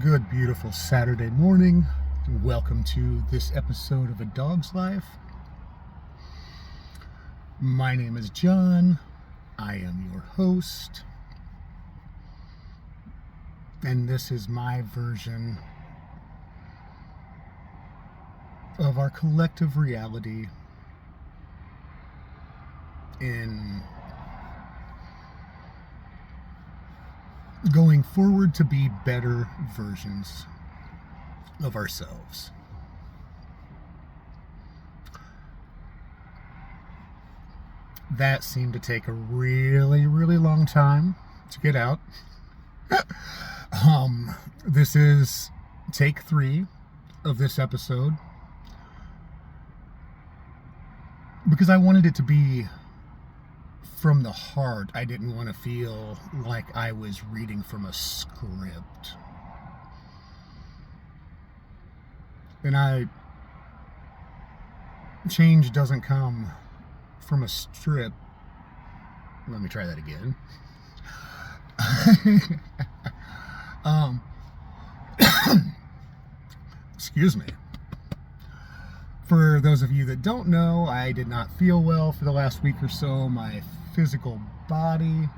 Good, beautiful Saturday morning. Welcome to this episode of A Dog's Life. My name is John. I am your host. And this is my version of our collective reality in going forward to be better versions of ourselves. That seemed to take a really, really long time to get out. This is take 3 of this episode because I wanted it to be from the heart. I didn't want to feel like I was reading from a script. And change doesn't come from a strip. Let me try that again. Excuse me. For those of you that don't know, I did not feel well for the last week or so. My physical body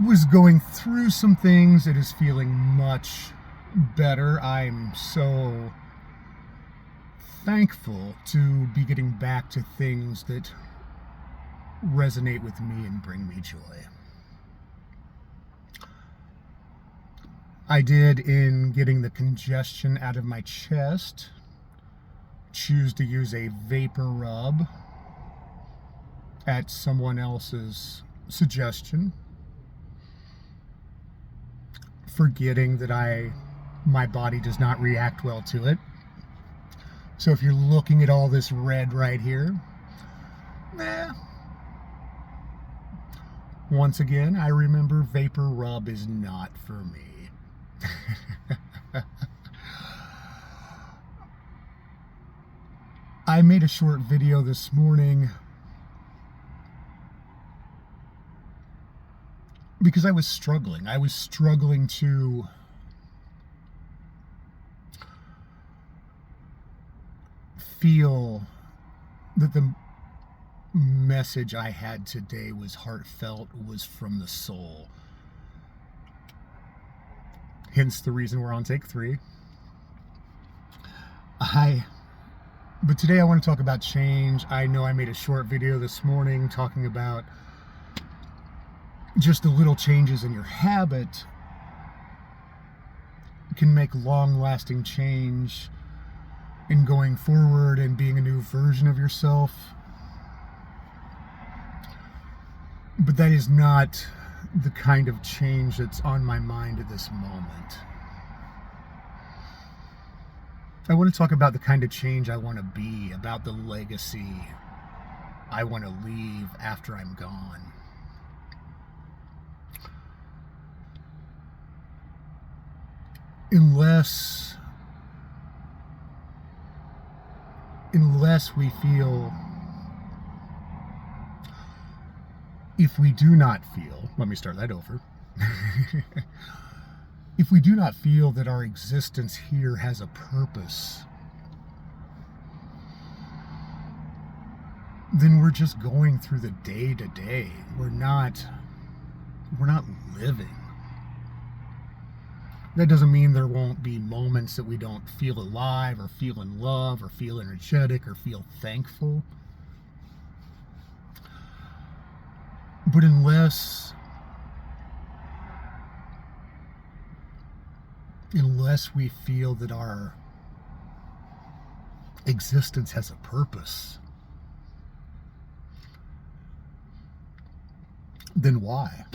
was going through some things. It is feeling much better. I'm so thankful to be getting back to things that resonate with me and bring me joy. I did, in getting the congestion out of my chest, choose to use a vapor rub at someone else's suggestion, forgetting that my body does not react well to it. So if you're looking at all this red right here, once again, I remember vapor rub is not for me. I made a short video this morning because I was struggling. I was struggling to feel that the message I had today was heartfelt, was from the soul. Hence the reason we're on take 3. But today I want to talk about change. I know I made a short video this morning talking about just the little changes in your habit can make long-lasting change in going forward and being a new version of yourself. But that is not the kind of change that's on my mind at this moment. I want to talk about the kind of change I want to be, about the legacy I want to leave after I'm gone. Unless we feel, if we do not feel, let me start that over. If we do not feel that our existence here has a purpose, then we're just going through the day to day. We're not living. That doesn't mean there won't be moments that we don't feel alive or feel in love or feel energetic or feel thankful. But unless we feel that our existence has a purpose, then why?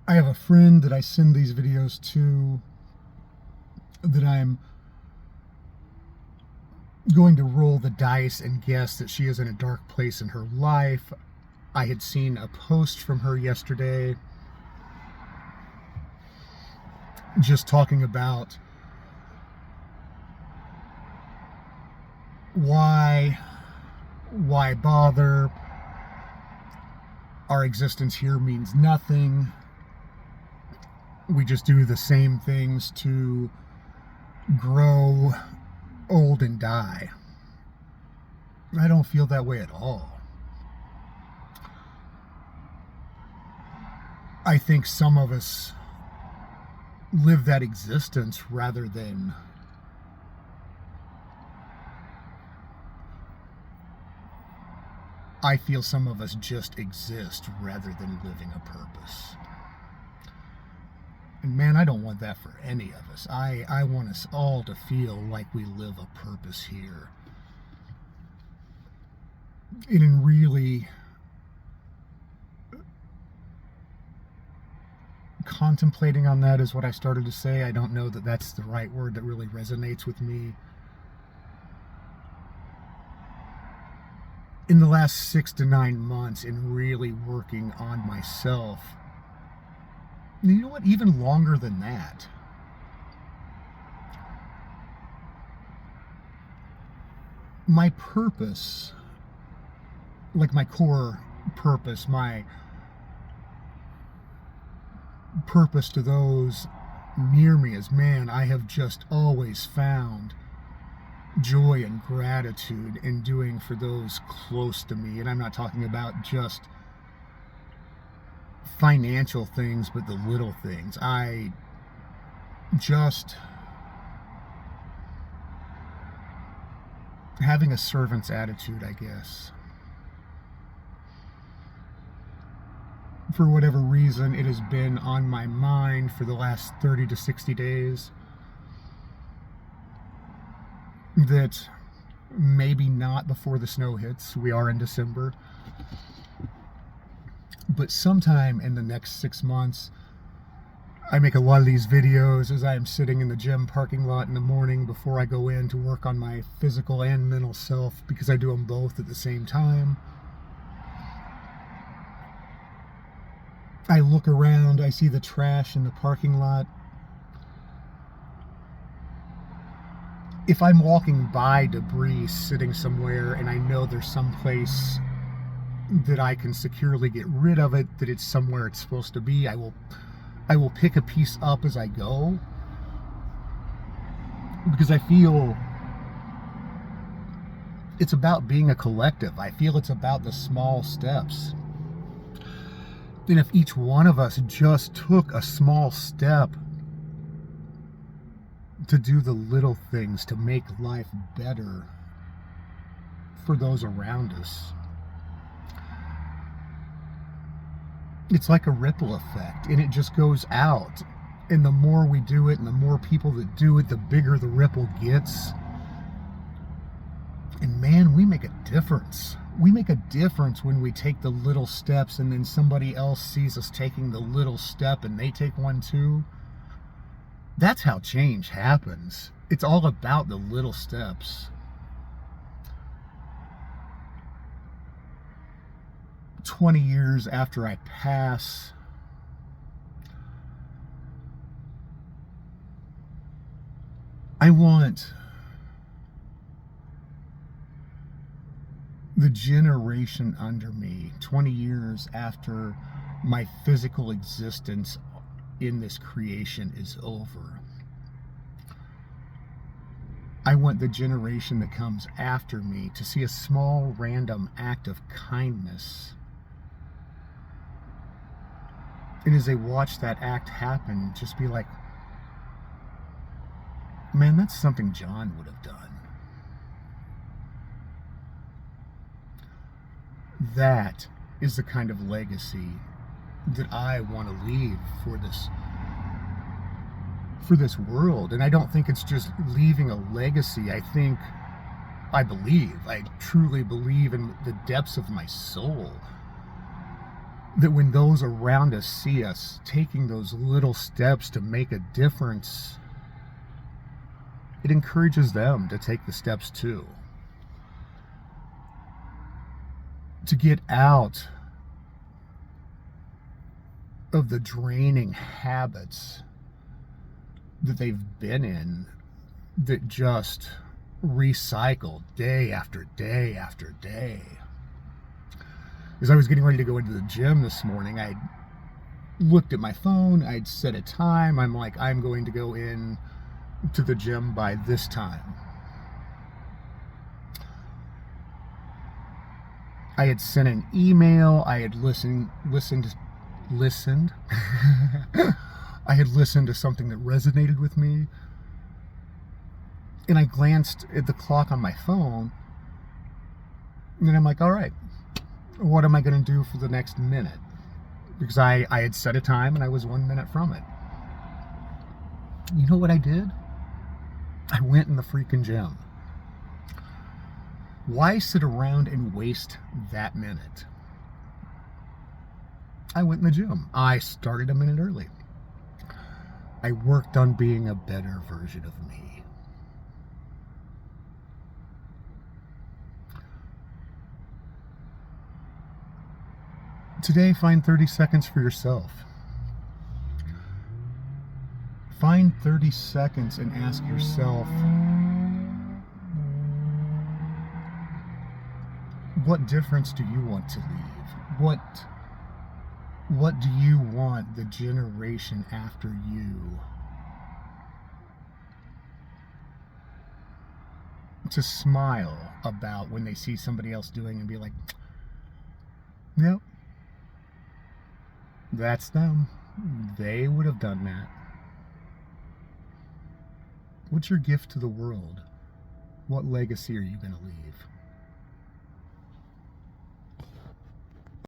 I have a friend that I send these videos to that I'm going to roll the dice and guess that she is in a dark place in her life. I had seen a post from her yesterday just talking about why Why bother? Our existence here means nothing. We just do the same things to grow old and die. I don't feel that way at all. I think some of us live that existence rather than I feel some of us just exist rather than living a purpose. And man, I don't want that for any of us. I want us all to feel like we live a purpose here. And in really contemplating on that is what I started to say. I don't know that that's the right word that really resonates with me. In the last 6 to 9 months, in really working on myself, you know what, even longer than that, my purpose, like my core purpose, my purpose to those near me is, man, I have just always found joy and gratitude in doing for those close to me. And I'm not talking about just financial things, but the little things. I just having a servant's attitude, I guess. For whatever reason, it has been on my mind for the last 30 to 60 days that maybe not before the snow hits. We are in December. But sometime in the next 6 months, I make a lot of these videos as I am sitting in the gym parking lot in the morning before I go in to work on my physical and mental self, because I do them both at the same time. I look around, I see the trash in the parking lot. If I'm walking by debris sitting somewhere and I know there's some place that I can securely get rid of it, that it's somewhere it's supposed to be, I will pick a piece up as I go, because I feel it's about being a collective. I feel it's about the small steps. And if each one of us just took a small step to do the little things to make life better for those around us, it's like a ripple effect, and it just goes out. And the more we do it and the more people that do it, the bigger the ripple gets. And man, we make a difference. We make a difference when we take the little steps, and then somebody else sees us taking the little step and they take one too. That's how change happens. It's all about the little steps. 20 years after I pass, I want the generation under me, 20 years after my physical existence in this creation is over, I want the generation that comes after me to see a small random act of kindness, and as they watch that act happen, just be like, man, that's something John would have done. That is the kind of legacy that I want to leave for this world. And I don't think it's just leaving a legacy. I truly believe in the depths of my soul that when those around us see us taking those little steps to make a difference, it encourages them to take the steps too. To get out of the draining habits that they've been in that just recycled day after day after day. As I was getting ready to go into the gym this morning, I looked at my phone, I'd set a time. I'm like, I'm going to go in to the gym by this time. I had sent an email, I had listened. I had listened to something that resonated with me. And I glanced at the clock on my phone, and I'm like, all right, what am I going to do for the next minute? Because I had set a time and I was 1 minute from it. You know what I did? I went in the freaking gym. Why sit around and waste that minute? I went in the gym. I started a minute early. I worked on being a better version of me. Today, find 30 seconds for yourself. Find 30 seconds and ask yourself, what difference do you want to leave? What do you want the generation after you to smile about when they see somebody else doing and be like, yep, that's them. They would have done that. What's your gift to the world? What legacy are you going to leave?